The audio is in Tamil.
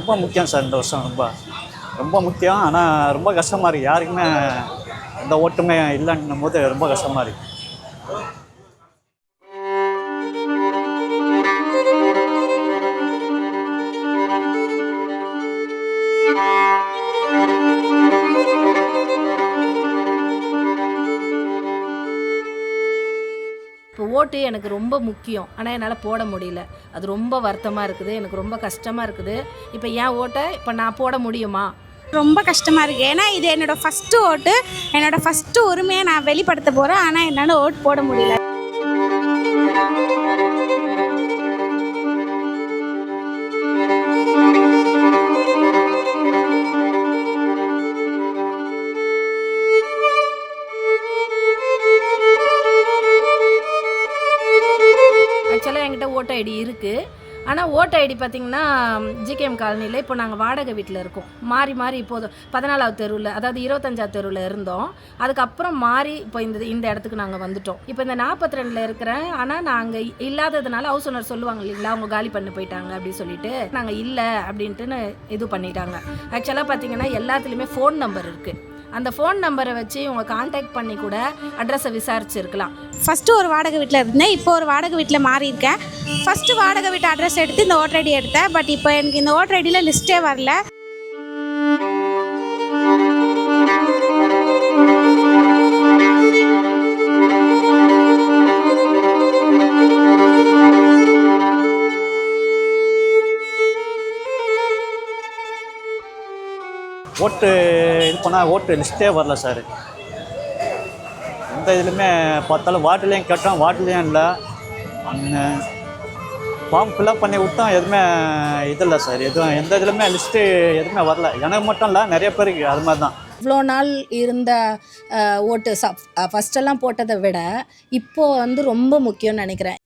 ரொம்ப முக்கியம் சார். இந்த வருஷம் ரொம்ப ரொம்ப முக்கியம். ஆனால் ரொம்ப கஷ்டமாக இருக்குது. யாருக்குமே எந்த ஓட்டுமே இல்லைன்னும் போது ரொம்ப கஷ்டமாக இருக்குது. இப்போ ஓட்டு எனக்கு ரொம்ப முக்கியம். ஆனால் என்னால் போட முடியல. அது ரொம்ப வருத்தமாக இருக்குது. எனக்கு ரொம்ப கஷ்டமாக இருக்குது. இப்போ என் ஓட்டை இப்போ நான் போட முடியுமா? ரொம்ப கஷ்டமாக இருக்குது. ஏன்னா இது என்னோடய ஃபஸ்ட்டு ஓட்டு. என்னோடய ஃபஸ்ட்டு உரிமையை நான் வெளிப்படுத்த போகிறேன். ஆனால் என்னால் ஓட்டு போட முடியல. ஆக்சுவலாக என்கிட்ட ஓட்டர் ஐடி இருக்குது. ஆனால் ஓட்டர் ஐடி பார்த்திங்கன்னா ஜிகேஎம் காலனியில் இப்போ நாங்கள் வாடகை வீட்டில் இருக்கோம். மாறி மாறி இப்போது 14வது தெருவில், அதாவது 25வது தெருவில் இருந்தோம். அதுக்கப்புறம் மாறி இப்போ இந்த இடத்துக்கு நாங்கள் வந்துட்டோம். இப்போ இந்த 42ல் இருக்கிறேன். ஆனால் நாங்கள் இல்லாததுனால ஹவுஸ் ஓனர் சொல்லுவாங்க இல்லைங்களா, அவங்க காலி பண்ணி போயிட்டாங்க அப்படின்னு சொல்லிட்டு நாங்கள் இல்லை அப்படின்ட்டுன்னு இது பண்ணிட்டாங்க. ஆக்சுவலாக பார்த்திங்கன்னா எல்லாத்துலேயுமே ஃபோன் நம்பர் இருக்குது. அந்த ஃபோன் நம்பரை வச்சு இவங்க கான்டாக்ட் பண்ணி கூட அட்ரஸை விசாரிச்சுருக்கலாம். ஃபஸ்ட்டு ஒரு வாடகை வீட்டில் இருந்தேன். இப்போ ஒரு வாடகை வீட்டில் மாறி இருக்கேன். ஃபஸ்ட்டு வாடகை வீட்டு அட்ரஸ் எடுத்து இந்த ஓட்டர் ஐடி எடுத்தேன். பட் இப்போ எனக்கு இந்த ஓட்டர் ஐடியில் லிஸ்ட்டே வரல. ஓட்டு இது பண்ணால் ஓட்டு லிஸ்ட்டே வரல சார். எந்த இதுலையுமே பார்த்தாலும் வார்டுலேயும் கேட்டோம், வார்டுலேயும் இல்லை. ஃபார்ம் ஃபில்அப் பண்ணி விட்டோம், எதுவுமே இது இல்லை சார். எதுவும் எந்த இதுலையுமே லிஸ்ட்டு எதுவுமே வரல. எனக்கு மட்டும் இல்லை, நிறைய பேருக்கு அது மாதிரி தான். இவ்வளோ நாள் இருந்த ஓட்டு ஃபஸ்ட்டெல்லாம் போட்டதை விட இப்போது ரொம்ப முக்கியம்னு நினைக்கிறேன்.